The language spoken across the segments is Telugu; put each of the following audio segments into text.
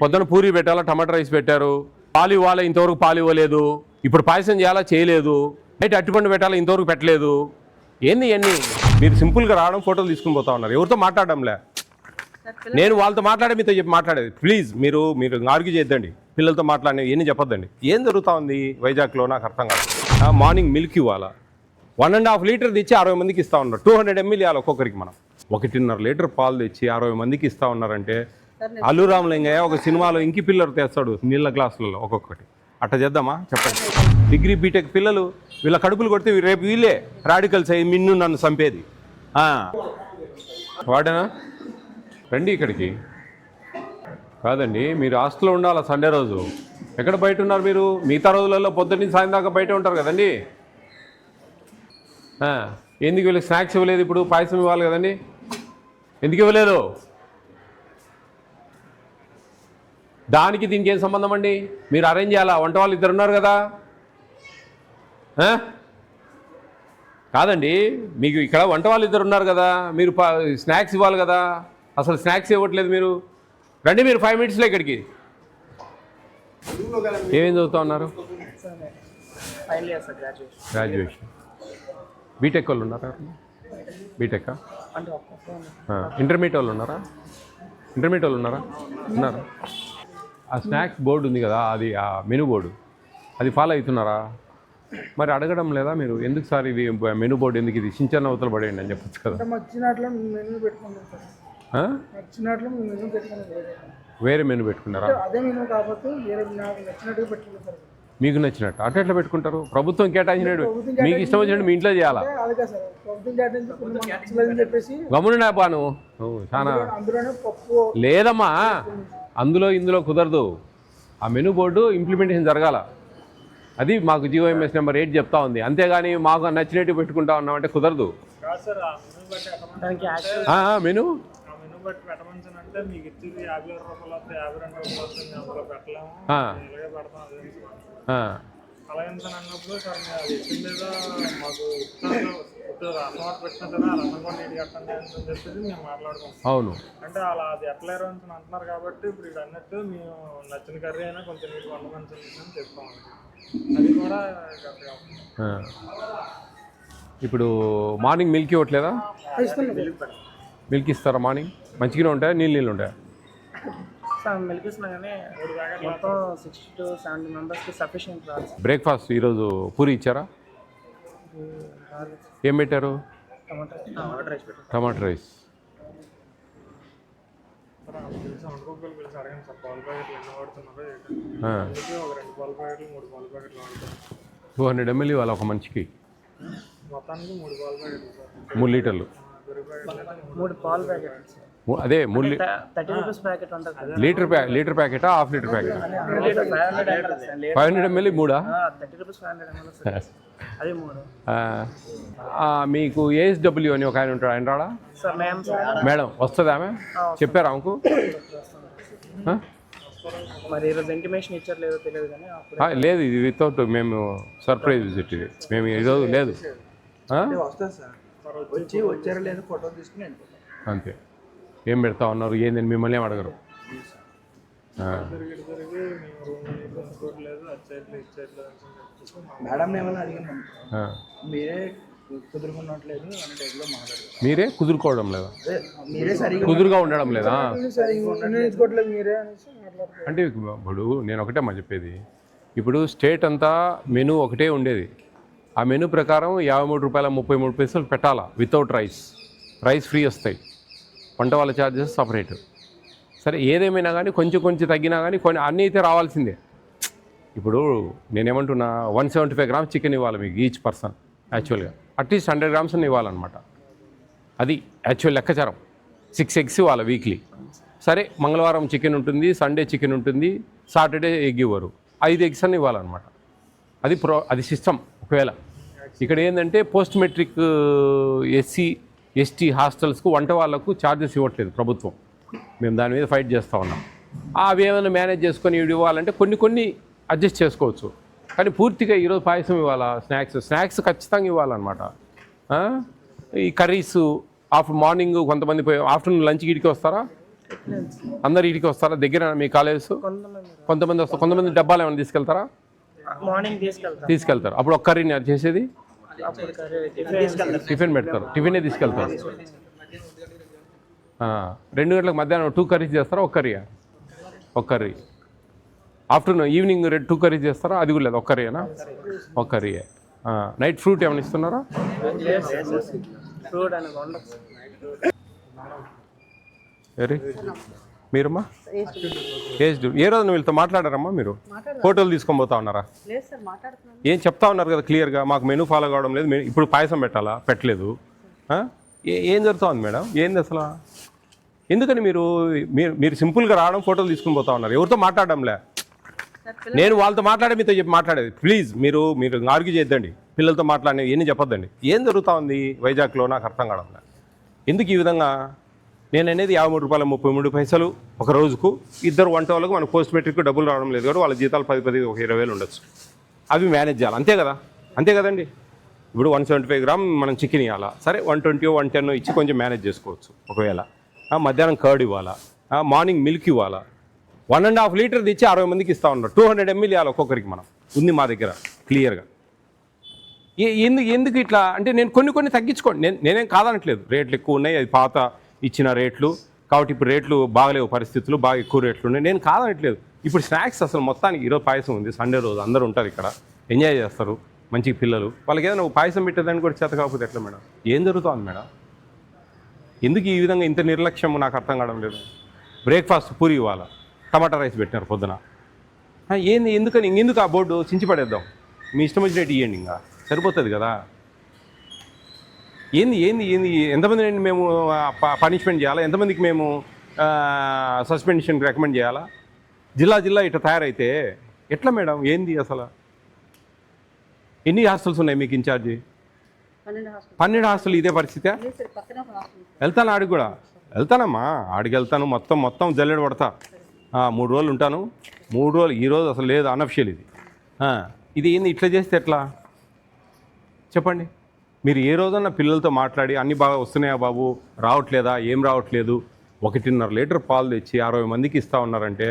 పొద్దున పూరి పెట్టాలా, టమాటా రైస్ పెట్టారు, పాలు ఇవ్వాలా, ఇంతవరకు పాలు ఇవ్వలేదు. ఇప్పుడు పాయసం చేయాలా, చేయలేదు. నైట్ అట్టిపండు పెట్టాలా, ఇంతవరకు పెట్టలేదు. ఏంది ఇవన్నీ? మీరు సింపుల్గా రావడం, ఫోటోలు తీసుకుని పోతా ఉన్నారు. ఎవరితో మాట్లాడడంలే. నేను వాళ్ళతో మీతో చెప్పి మాట్లాడేది. ప్లీజ్ మీరు ఆర్గ్యూ చేద్దండి. పిల్లలతో మాట్లాడిన ఏం చెప్పొద్దండి. ఏం జరుగుతూ ఉంది వైజాగ్లో నాకు అర్థం కాదు. మార్నింగ్ మిల్క్ ఇవ్వాలా, 1.5 లీటర్ తెచ్చి 60 మందికి ఇస్తూ ఉన్నారు. 200 ml ఇవ్వాలి ఒక్కొక్కరికి. మనం 1.5 లీటర్ పాలు తెచ్చి 60 మందికి ఇస్తూ ఉన్నారంటే అల్లు రామలింగయ్య ఒక సినిమాలో ఇంకి పిల్లలు తెస్తాడు నీళ్ళ గ్లాసులలో ఒక్కొక్కటి. అట్లా చేద్దామా చెప్పండి? డిగ్రీ బీటెక్ పిల్లలు వీళ్ళ కడుపులు కొడితే రేపు వీళ్ళే రాడికల్స్ అయ్యి మిన్ను నన్ను చంపేది. వాడేనా రండి ఇక్కడికి. కాదండి, మీరు హాస్టల్లో ఉండాలి సండే రోజు. ఎక్కడ బయట ఉన్నారు మీరు? మిగతా రోజులలో పొద్దున్న సాయం దాకా బయట ఉంటారు కదండి. ఎందుకు వీళ్ళకి స్నాక్స్ ఇవ్వలేదు? ఇప్పుడు పాయసం ఇవ్వాలి కదండి, ఎందుకు ఇవ్వలేదు? దానికి దీనికి ఏం సంబంధం అండి? మీరు అరేంజ్ చేయాలా? వంట వాళ్ళు 2 ఉన్నారు కదా. కాదండి, మీకు ఇక్కడ వంట వాళ్ళు 2 ఉన్నారు కదా, మీరు స్నాక్స్ ఇవ్వాలి కదా. అసలు స్నాక్స్ ఇవ్వట్లేదు మీరు. రండి మీరు 5 minutesలో ఇక్కడికి. ఏమేం చదువుతా ఉన్నారు? గ్రాడ్యుయేషన్. బీటెక్ వాళ్ళు ఉన్నారా? బీటెక్. ఇంటర్మీడియట్ వాళ్ళు ఉన్నారా? ఇంటర్మీడియట్ వాళ్ళు ఉన్నారా? ఉన్నారా? ఆ స్నాక్స్ బోర్డు ఉంది కదా, అది ఆ మెనూ బోర్డు, అది ఫాలో అవుతున్నారా? మరి అడగడం లేదా మీరు? ఎందుకు సార్ ఇది మెనూ బోర్డు ఎందుకు, ఇది సించన్న అవతల పడేయండి అని చెప్పచ్చు కదా. వేరే మెనూ పెట్టుకున్నారా? మీకు నచ్చినట్టు అట్లా ఎట్లా పెట్టుకుంటారు? ప్రభుత్వం కేటాయించినట్టు మీకు ఇష్టం వచ్చినట్టు మీ ఇంట్లో చేయాలా? గమనునా బాను చాలా లేదమ్మా, ఇందులో కుదరదు. ఆ మెనూ బోర్డు ఇంప్లిమెంటేషన్ జరగాల. అది మాకు GOMS నెంబర్ 8 చెప్తా ఉంది. అంతేగాని మాకు నచ్చినట్టు పెట్టుకుంటా ఉన్నామంటే కుదరదు. మెనూ అవును అంటే అలా అది ఎట్లా అంటున్నారు కాబట్టి ఇప్పుడు ఇది అన్నట్టు మేము నచ్చిన కర్రీ అయినా కొంచెం మీకు వండమని చెప్తామండి. అది కూడా ఇప్పుడు మార్నింగ్ మిల్క్ ఇవ్వట్లేదా? మిల్క్ ఇస్తారా మార్నింగ్? మంచిగానే ఉంటాయా, నీళ్ళు ఉంటాయా? మిల్క్ ఇస్తున్నా కానీ మొత్తం 60 to 70 మెంబర్స్కి సఫిషియెంట్ రాదు. బ్రేక్ఫాస్ట్ ఈరోజు పూరి ఇచ్చారా? ఏం పెట్టారు? టమాటా రైస్. 200 ml ఇవ్వాలి ఒక మనిషికి. 3 లీటర్లు. 3 పాల ప్యాకెట్స్. అదే 3 30 రూపీస్ ప్యాకెట్ ఉంటుంది. లీటర్ ప్యాకెటా, half litre packet? 500 ml 3. 30 rupees 500 ml అది 3. మీకు ASW అని ఒక ఆయన ఉంటాడు, ఆయన రాడా? మేడం వస్తుంది ఆమె? చెప్పారా ఆమెకు? మరి ఈరోజు ఇంటిమేషన్ ఇచ్చారు లేదో తెలియదు కానీ లేదు, ఇది వితౌట్ మేము సర్ప్రైజ్ విజిట్. ఇది మేము ఈరోజు లేదు. వచ్చారో లేదు ఫోటో తీసుకుని అంతే. ఏం పెడతా ఉన్నారు ఏందని మిమ్మల్ని ఏం అడగరు. మేడం ఏమైనా అడిగాను, మీరే కుదురుకున్నట్లేదు అనే టైప్లో మాట్లాడారు. మీరే కుదురుకోవడం లేదా? మీరే సరిగ్గా కుదురుగా ఉండడం లేదా అంటే? ఇప్పుడు నేను ఒకటే మా చెప్పేది, ఇప్పుడు స్టేట్ అంతా మెనూ ఒకటే ఉండేది. ఆ మెనూ ప్రకారం 53 రూపాయల 33 పైసలు పెట్టాలా వితౌట్ రైస్ ఫ్రీ వస్తాయి. వంట వాళ్ళ ఛార్జెస్ సపరేట్. సరే ఏదేమైనా కానీ కొంచెం తగ్గినా కానీ కొన్ని అన్నీ అయితే రావాల్సిందే. ఇప్పుడు నేనేమంటున్నా, 175 grams చికెన్ ఇవ్వాలి మీకు ఈచ్ పర్సన్. యాక్చువల్గా అట్లీస్ట్ 100 grams అని ఇవ్వాలన్నమాట. అది యాక్చువల్ లెక్కచారం. 6 eggs ఇవ్వాలి వీక్లీ. సరే మంగళవారం చికెన్ ఉంటుంది, సండే చికెన్ ఉంటుంది, సాటర్డే ఎగ్ ఇవ్వరు, 5 eggs అని ఇవ్వాలన్నమాట. అది సిస్టమ్. ఒకవేళ ఇక్కడ ఏంటంటే పోస్ట్ మెట్రిక్ SC ST హాస్టల్స్కు వంట వాళ్ళకు ఛార్జెస్ ఇవ్వట్లేదు ప్రభుత్వం. మేము దాని మీద ఫైట్ చేస్తూ ఉన్నాం. అవి ఏమైనా మేనేజ్ చేసుకొని ఇవ్వాలంటే కొన్ని అడ్జస్ట్ చేసుకోవచ్చు. కానీ పూర్తిగా ఈరోజు పాయసం ఇవ్వాలా, స్నాక్స్ ఖచ్చితంగా ఇవ్వాలన్నమాట. ఈ కర్రీస్ మార్నింగ్ కొంతమంది ఆఫ్టర్నూన్ లంచ్ గిడికి వస్తారా? అందరు ఇంటికి వస్తారా? దగ్గర మీ కాలేజ్? కొంతమంది వస్తారు. కొంతమంది డబ్బాలు ఏమైనా తీసుకెళ్తారా? మార్నింగ్ తీసుకెళ్తారు. అప్పుడు ఒక కర్రీని అది చేసేది అప్పుడు కర్రీ టిఫిన్ పెడతారు. టిఫినే తీసుకెళ్తారు. 2 గంటలకు మధ్యాహ్నం 2 కర్రీస్ చేస్తారా? ఒక కర్రీయా? ఒక కర్రీ. ఆఫ్టర్నూన్ ఈవినింగ్ 2 కర్రీస్ చేస్తారా? అది కూడా లేదు, ఒక కర్రీనా? ఒక కర్రీయే. నైట్ ఫ్రూట్ ఏమైనా ఇస్తున్నారా? ఫ్రూట్ అని ఉండదు. Very మీరమ్మా aged. ఏ రోజు నువ్వు వీళ్ళతో మాట్లాడారమ్మా? మీరు ఫోటోలు తీసుకొని పోతా ఉన్నారా? ఏం చెప్తా ఉన్నారు కదా క్లియర్గా, మాకు మెనూ ఫాలో కావడం లేదు, ఇప్పుడు పాయసం పెట్టాలా? పెట్టలేదు. ఏం జరుగుతుంది మేడం? ఏంది అసలు? ఎందుకని మీరు మీరు సింపుల్గా రావడం, ఫోటోలు తీసుకుని పోతా ఉన్నారు, ఎవరితో మాట్లాడడంలే. నేను వాళ్ళతో మాట్లాడే మీతో చెప్పి మాట్లాడేది. ప్లీజ్ మీరు ఆర్గ్యూ చేద్దండి, పిల్లలతో మాట్లాడినవి ఎన్ని చెప్పొద్దండి. ఏం జరుగుతూ ఉంది వైజాగ్లో నాకు అర్థం కావడం. ఎందుకు ఈ విధంగా? నేను అనేది 53 రూపాయల 33 పైసలు ఒక రోజుకు. ఇద్దరు వంట వాళ్ళకు మనకు పోస్ట్ మెట్రిక్ డబ్బులు రావడం లేదు కాబట్టి వాళ్ళ జీతాలు 10 ఒక 20,000 ఉండొచ్చు. అవి మేనేజ్ చేయాలి, అంతే కదా? అంతే కదండి. ఇప్పుడు 175 గ్రామ్ మనం చికెన్ ఇవ్వాలా, సరే 120 110 ఇచ్చి కొంచెం మేనేజ్ చేసుకోవచ్చు. ఒకవేళ మధ్యాహ్నం కర్డ్ ఇవ్వాలా, మార్నింగ్ మిల్క్ ఇవ్వాలా, 1.5 లీటర్ తెచ్చి 60 మందికి ఇస్తూ ఉన్నారు. 200 ml ఇవ్వాలి ఒక్కొక్కరికి. మనం ఉంది మా దగ్గర క్లియర్గా. ఎందుకు ఇట్లా అంటే నేను కొన్ని తగ్గించుకోండి. నేనేం కాదనట్లేదు, రేట్లు ఎక్కువ ఉన్నాయి, అది పాత ఇచ్చిన రేట్లు కాబట్టి ఇప్పుడు రేట్లు బాగలేవు, పరిస్థితులు బాగా ఎక్కువ రేట్లు ఉన్నాయి, నేను కాదనట్లేదు. ఇప్పుడు స్నాక్స్ అసలు మొత్తానికి ఈరోజు పాయసం ఉంది, సండే రోజు అందరూ ఉంటారు ఇక్కడ, ఎంజాయ్ చేస్తారు మంచి పిల్లలు. వాళ్ళకి ఏదైనా పాయసం పెట్టేదాన్ని కూడా చేత కాకపోతే ఎట్లా మేడం? ఏం జరుగుతుంది మేడం? ఎందుకు ఈ విధంగా ఇంత నిర్లక్ష్యం నాకు అర్థం కావడం లేదు. బ్రేక్ఫాస్ట్ పూరి ఇవ్వాలా, టమాటా రైస్ పెట్టినారు పొద్దున. ఏంది? ఎందుకు ఆ బోర్డు చించి పడేద్దాం, మీ ఇష్టం వచ్చినట్టు ఇవ్వండి, ఇంకా సరిపోతుంది కదా. ఏంది ఎంతమంది మేము పనిష్మెంట్ చేయాలా? ఎంతమందికి మేము సస్పెన్షన్ రికమెండ్ చేయాలా? జిల్లా ఇట్లా తయారైతే ఎట్లా మేడం? ఏంది అసలు? ఎన్ని హాస్టల్స్ ఉన్నాయి మీకు ఇన్ఛార్జి? 12 హాస్టల్. ఇదే పరిస్థితి? వెళ్తాను ఆడికి కూడా, వెళ్తానమ్మా, ఆడికి వెళ్తాను, మొత్తం జల్లెడ పడతా. 3 రోజులు ఉంటాను. 3 రోజులు ఈరోజు అసలు లేదు, అనఫిషియల్ ఇది ఏంది? ఇట్లా చేస్తే ఎట్లా చెప్పండి? మీరు ఏ రోజన్నా పిల్లలతో మాట్లాడి అన్ని బాగా వస్తున్నాయా బాబు, రావట్లేదా, ఏం రావట్లేదు, 1.5 లీటర్ పాలు తెచ్చి 60 మందికి ఇస్తూ ఉన్నారంటే,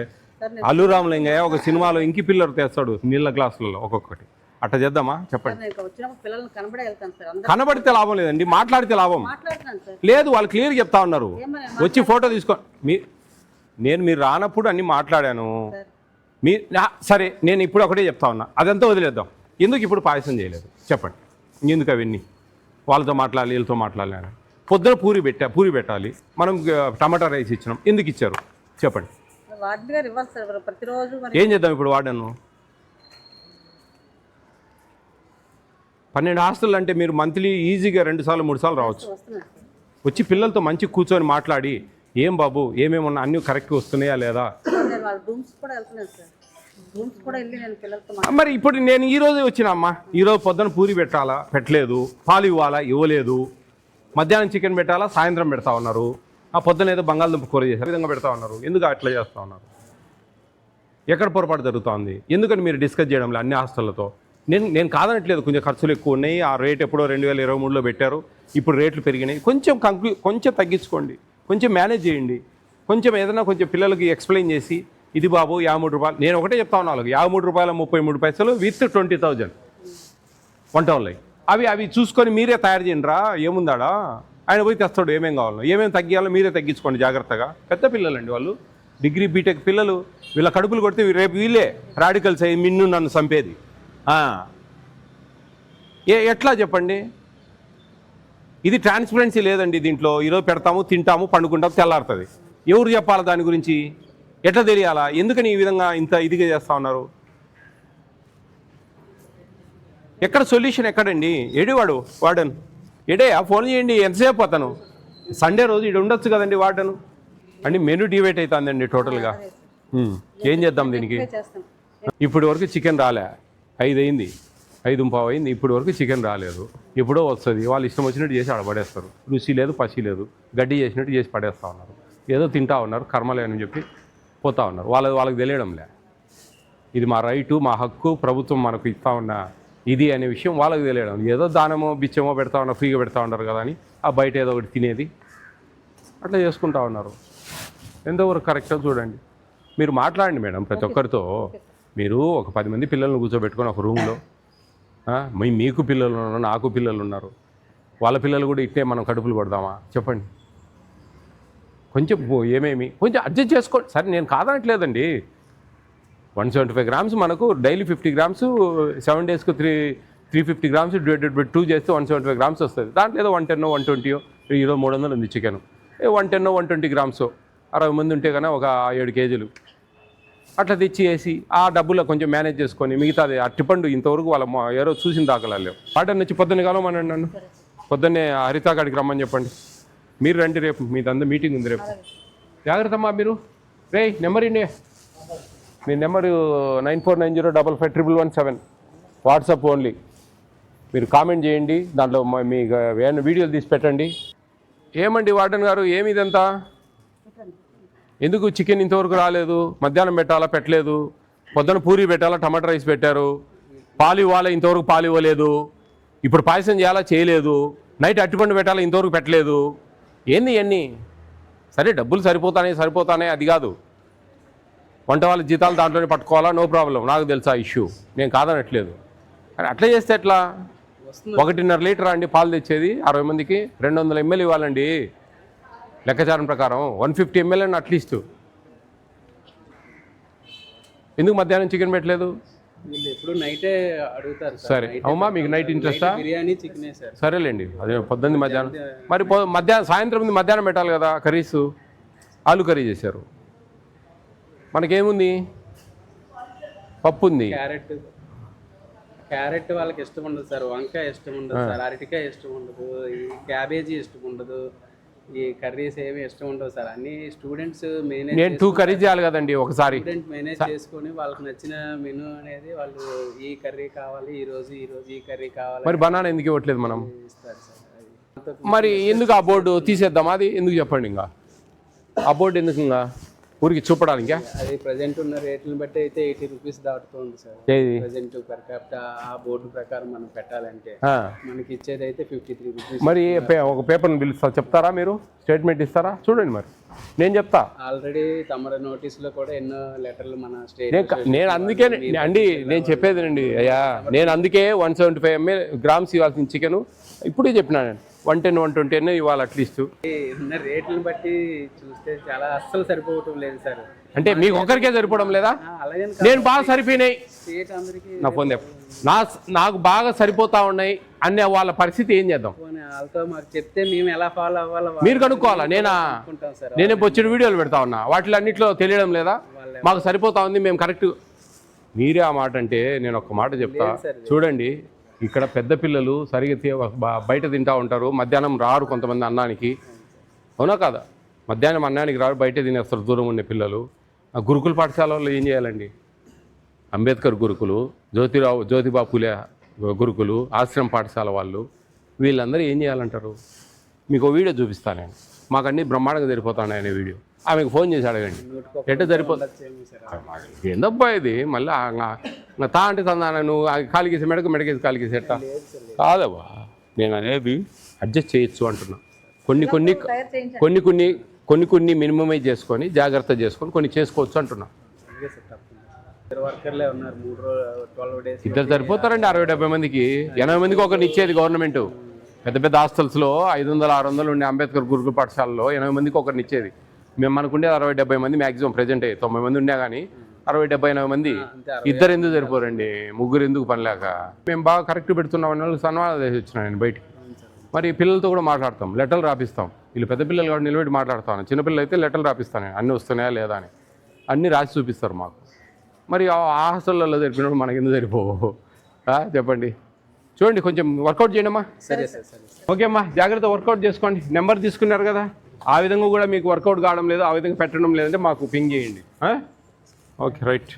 అల్లు రామలింగయ్య ఒక సినిమాలో ఇంకి పిల్లలు తెస్తాడు నీళ్ళ గ్లాసులలో ఒక్కొక్కటి. అట్లా చేద్దామా చెప్పండి? కనబడితే లాభం లేదండి, మాట్లాడితే లాభం లేదు. వాళ్ళు క్లియర్గా చెప్తా ఉన్నారు, వచ్చి ఫోటో తీసుకో. మీరు రానప్పుడు అన్నీ మాట్లాడాను. సరే, నేను ఇప్పుడు ఒకటే చెప్తా ఉన్నా, అదంతా వదిలేద్దాం. ఎందుకు ఇప్పుడు పాయసం చేయలేదు చెప్పండి? ఎందుకు అవన్నీ? వాళ్ళతో మాట్లాడాలి, వీళ్ళతో మాట్లాడాలి. పొద్దున పూరి పెట్టాలి, మనం టమాటా రైస్ ఇచ్చినాం, ఎందుకు ఇచ్చారు చెప్పండి? ఏం చేద్దాం ఇప్పుడు? వార్డెను 12 హాస్టల్ అంటే మీరు మంత్లీ ఈజీగా 2 సార్లు 3 సార్లు రావచ్చు. వచ్చి పిల్లలతో మంచి కూర్చొని మాట్లాడి, ఏం బాబు ఏమేమన్నా అన్నీ కరెక్ట్గా వస్తున్నాయా లేదా? మరి ఇప్పుడు నేను ఈరోజే వచ్చినా అమ్మా, ఈరోజు పొద్దున పూరి పెట్టాలా, పెట్టలేదు. పాలు ఇవ్వాలా, ఇవ్వలేదు. మధ్యాహ్నం చికెన్ పెట్టాలా, సాయంత్రం పెడతా ఉన్నారు. పొద్దున ఏదో బంగాళదుంప కూర చేసే విధంగా పెడతా ఉన్నారు. ఎందుకు అట్లా చేస్తూ ఉన్నారు? ఎక్కడ పొరపాటు జరుగుతుంది? ఎందుకని మీరు డిస్కస్ చేయడంలో అన్ని హాస్టళ్లతో? నేను కాదనట్లేదు, కొంచెం ఖర్చులు ఎక్కువ ఉన్నాయి, ఆ రేట్ ఎప్పుడో 2023లో పెట్టారు, ఇప్పుడు రేట్లు పెరిగినాయి, కొంచెం తగ్గించుకోండి, కొంచెం మేనేజ్ చేయండి. కొంచెం ఏదైనా కొంచెం పిల్లలకి ఎక్స్ప్లెయిన్ చేసి, ఇది బాబు 53 రూపాయలు, నేను ఒకటే చెప్తా ఉన్నాను, 53 రూపాయల 33 పైసలు విత్ 20,000 వంట ఉన్నాయి. అవి చూసుకొని మీరే తయారు చేయండి రా, ఏముందాడా, ఆయన పోయి తెస్తాడు ఏమేం కావాలో, ఏమేమి తగ్గియాలో మీరే తగ్గించుకోండి జాగ్రత్తగా. పెద్ద పిల్లలండి వాళ్ళు, డిగ్రీ బీటెక్ పిల్లలు, వీళ్ళ కడుపులు కొడితే రేపు వీళ్ళే రాడికల్స్ అయ్యి మిన్ను నన్ను చంపేది. ఎట్లా చెప్పండి? ఇది ట్రాన్స్పరెన్సీ లేదండి దీంట్లో. ఈరోజు పెడతాము, తింటాము, పండుకుంటాము, తెల్లారుతుంది. ఎవరు చెప్పాలి దాని గురించి? ఎట్లా తెలియాలా? ఎందుకని ఈ విధంగా ఇంత ఇదిగా చేస్తూ ఉన్నారు? ఎక్కడ సొల్యూషన్ ఎక్కడండి? వార్డెన్ ఫోన్ చేయండి, ఎంతసేపు అతను సండే రోజు ఇక్కడ ఉండొచ్చు కదండి వార్డెన్ అండి. మెనూ డివైట్ అవుతుందండి టోటల్గా. ఏం చేద్దాం దీనికి? ఇప్పుడు వరకు చికెన్ రాలే, 5 అయింది, 5:15 అయింది, ఇప్పుడు వరకు చికెన్ రాలేదు. ఎప్పుడో వస్తుంది, వాళ్ళు ఇష్టం వచ్చినట్టు చేసి ఆడపడేస్తారు. రుచి లేదు, పసి లేదు, గడ్డి చేసినట్టు చేసి పడేస్తూ ఉన్నారు. ఏదో తింటా ఉన్నారు, కర్మలే అని చెప్పి పోతా ఉన్నారు. వాళ్ళకి తెలియడంలే. ఇది మా రైటు, మా హక్కు, ప్రభుత్వం మనకు ఇస్తూ ఉన్న ఇది అనే విషయం వాళ్ళకి తెలియడం. ఏదో దానమో బిచ్చమో పెడతా ఉన్నారు, ఫ్రీగా పెడతా ఉన్నారు కదా అని ఆ బయట ఏదో ఒకటి తినేది అట్లా చేసుకుంటా ఉన్నారు. ఎంతవరకు కరెక్టో చూడండి. మీరు మాట్లాడండి మేడం ప్రతి ఒక్కరితో. మీరు ఒక 10 మంది పిల్లల్ని కూర్చోబెట్టుకొని ఒక రూమ్లో, మీకు పిల్లలు ఉన్నారు, నాకు పిల్లలు ఉన్నారు, వాళ్ళ పిల్లలు కూడా ఇట్టే మనం కడుపులు కొడదామా చెప్పండి. కొంచెం ఏమేమి కొంచెం అడ్జస్ట్ చేసుకోండి. సరే నేను కాదనట్లేదండి. 175 గ్రామ్స్ మనకు daily 50 grams 7 డేస్కు 350 grams divided by 2 చేస్తే 175 గ్రామ్స్ వస్తుంది. దాంట్లో ఏదో 110 120 ఈరోజు 300 ఉంది చికెన్, 110 120 గ్రామ్స్ 60 మంది ఉంటే కన్నా ఒక 7 కేజీలు అట్లా తెచ్చి వేసి ఆ డబ్బులో కొంచెం మేనేజ్ చేసుకొని మిగతాది అట్టిపండు ఇంతవరకు వాళ్ళ ఎవరో చూసిన దాఖలాలేవు. వాటర్ వచ్చి పొద్దున్న కాలమనండి, నన్ను పొద్దున్నే హరిత కాడికి రమ్మని చెప్పండి. మీరు రండి, రేపు మీదంతా మీటింగ్ ఉంది రేపు. జాగ్రత్త అమ్మా మీరు. రే నెంబర్ ఇండి, మీ నెంబరు 9490551117 వాట్సాప్ ఓన్లీ. మీరు కామెంట్ చేయండి, దాంట్లో మీ వీడియోలు తీసి పెట్టండి. ఏమండి వార్డెన్ గారు ఏమి ఇదంతా? ఎందుకు చికెన్ ఇంతవరకు రాలేదు? మధ్యాహ్నం పెట్టాలా, పెట్టలేదు. పొద్దున పూరి పెట్టాలా, టమాటా రైస్ పెట్టారు. పాలు ఇవ్వాలా, ఇంతవరకు పాలు ఇవ్వలేదు. ఇప్పుడు పాయసం చేయాలా, చేయలేదు. నైట్ అట్టిపండు పెట్టాలా, ఇంతవరకు పెట్టలేదు. ఏంది ఇవన్నీ? సరే డబ్బులు సరిపోతానే అది కాదు. వంట వాళ్ళ జీతాలు దాంట్లోనే పట్టుకోవాలా, నో ప్రాబ్లం, నాకు తెలుసా ఇష్యూ, నేను కాదనట్లేదు. కానీ అట్లా చేస్తే ఎట్లా? 1.5 లీటర్ అండి పాలు తెచ్చేది 60 మందికి, 200 ml ఇవ్వాలండి లెక్కాచారం ప్రకారం. 150 ml అని అట్లీస్ట్. ఎందుకు మధ్యాహ్నం చికెన్ పెట్టలేదు? వీళ్ళు ఎప్పుడు నైటే అడుగుతారు. సరే అవుమా, మీకు నైట్ ఇంట్రెస్టా? బిర్యానీ చికెనే సార్. సరేలేండి, అదే పొద్దున్న మధ్యాహ్నం. మరి సాయంత్రం మధ్యాహ్నం పెట్టాలి కదా కర్రీస్. ఆలు కర్రీ చేశారు, మనకేముంది? పప్పు ఉంది. క్యారెట్ వాళ్ళకి ఇష్టం ఉండదు సార్, వంకాయ ఇష్టం ఉండదు సార్, అరటికాయ ఇష్టం ఉండదు, ఈ క్యాబేజీ ఇష్టం ఉండదు, ఈ కర్రీస్ ఏమి ఇష్టం ఉండవు సార్. అన్ని స్టూడెంట్స్ మేనేజ్, నేను 2 కర్రీ చేయాలి కదండి ఒకసారి. స్టూడెంట్ మేనేజ్ చేసుకొని వాళ్ళకి నచ్చిన మెనూ అనేది వాళ్ళు ఈ కర్రీ కావాలి, ఈ రోజు ఈ కర్రీ కావాలి. మరి బనానా ఎందుకు ఇవ్వట్లేదు మనం? ఇస్తారు సార్. మరి ఎందుకు ఆ బోర్డు తీసేద్దాం? అది ఎందుకు చెప్పండి. ఇంకా ఆ బోర్డు ఎందుకు? ఇంకా ఊరికి చూపడానికి అది ప్రజెంట్ ఉన్న రేట్లను బట్టి అయితే 80 రూపీస్ దాటుతుంది సార్ ప్రజెంట్ పర్ క్యాపిటల్. ఆ బోర్డు ప్రకారం మనం పెట్టాలంటే మనకి ఇచ్చేది అయితే 53 రూపీస్. మరి ఒక పేపర్ని పిలుస్తా, చెప్తారా మీరు? స్టేట్మెంట్ ఇస్తారా? చూడండి మరి నేను చెప్తా. ఆల్రెడీ తమర నోటీసులో కూడా ఎన్నో లెటర్లు మన స్టేట్. నేను అందుకే అండి నేను చెప్పేది అండి అయ్యా, నేను అందుకే 175 గ్రామ్స్ ఇవ్వాల్సిన చికెన్ ఇప్పుడే చెప్పినాను. 110 120 ఇవ్వాలి అట్లీస్ట్. ఉన్న రేట్లను బట్టి చూస్తే చాలా అస్సలు సరిపోవటం లేదు సార్. అంటే మీకు ఒక్కరికే సరిపోవడం లేదా? అలాగే నేను బాగా సరిపోయినాయి, స్టేట్ అందరికి నా ఫోన్ నాకు బాగా సరిపోతా ఉన్నాయి అనే వాళ్ళ పరిస్థితి ఏం చేద్దాం? వాళ్ళతో మాకు చెప్తే మేము ఎలా ఫాలో అవ్వాలో మీరు కనుక్కోవాలా. నేనే వచ్చిన వీడియోలు పెడతా ఉన్నా, వాటిలో అన్నింటిలో తెలియడం లేదా? మాకు సరిపోతా ఉంది, మేము కరెక్ట్. మీరే ఆ మాట అంటే నేను ఒక మాట చెప్తా. చూడండి, ఇక్కడ పెద్ద పిల్లలు సరిగ్గా బయట తింటూ ఉంటారు, మధ్యాహ్నం రారు కొంతమంది అన్నానికి, అవునా కాదా? మధ్యాహ్నం అన్నానికి రారు, బయట తినేస్తారు దూరం ఉండే పిల్లలు. ఆ గురుకుల పాఠశాలలో ఏం చేయాలండి? అంబేద్కర్ గురుకులు, జ్యోతిబా పూలే గురుకులు, ఆశ్రమ పాఠశాల వాళ్ళు, వీళ్ళందరూ ఏం చేయాలంటారు? మీకు వీడియో చూపిస్తాను నేను. మాకు అన్నీ బ్రహ్మాండంగా సరిపోతాను అనే వీడియో. ఆమెకు ఫోన్ చేసి అడగండి ఎట్ట సరిపోతుంది. ఏందబ్బా ఇది మళ్ళీ తా అంటే తందాన, నువ్వు కాలికేసి మెడకేసి కాలికేసి ఎట్టా కాదబ్బా. నేను అనేది అడ్జస్ట్ చేయొచ్చు అంటున్నా. కొన్ని మినిమమైజ్ చేసుకొని జాగ్రత్త చేసుకొని కొన్ని చేసుకోవచ్చు అంటున్నా. ఇద్దరు సరిపోతారండి 60-70 మందికి. 80 మందికి ఒకరిని ఇచ్చేది గవర్నమెంట్. పెద్ద పెద్ద హాస్టల్స్లో 500-600 ఉండే అంబేద్కర్ గురుకుల పాఠశాలలో 80 మందికి ఒకరిని ఇచ్చేది. మేము మనకుండే 60-70 మంది మ్యాక్సిమం. ప్రెజెంట్ 90 మంది ఉన్నా కానీ 60-70-80 మంది. ఇద్దరు ఎందుకు సరిపోరండి? ముగ్గురు ఎందుకు పనిలేక? మేము బాగా కరెక్ట్ పెడుతున్నాం అన్న వాళ్ళు సన్మానాలు చేసి వచ్చినా నేను బయటికి. మరి పిల్లలతో కూడా మాట్లాడతాం, లెటర్లు రాపిస్తాం. వీళ్ళు పెద్ద పిల్లలు కూడా నిలబెట్టి మాట్లాడతాను. చిన్నపిల్లలు అయితే లెటర్లు రాపిస్తాను, అన్నీ వస్తున్నాయా లేదా అని. అన్నీ రాసి చూపిస్తారు మాకు. మరి ఆ హాస్టల్లో జరిపినప్పుడు మనకి ఎందుకు సరిపోవు చెప్పండి? చూడండి, కొంచెం వర్కౌట్ చేయండి అమ్మా. సరే సార్. ఓకే అమ్మా, జాగ్రత్త వర్కౌట్ చేసుకోండి. నెంబర్ తీసుకున్నారు కదా, ఆ విధంగా కూడా మీకు వర్కౌట్ కావడం లేదు, ఆ విధంగా పెట్టడం లేదంటే మాకు పింగ్ చేయండి. Okay right.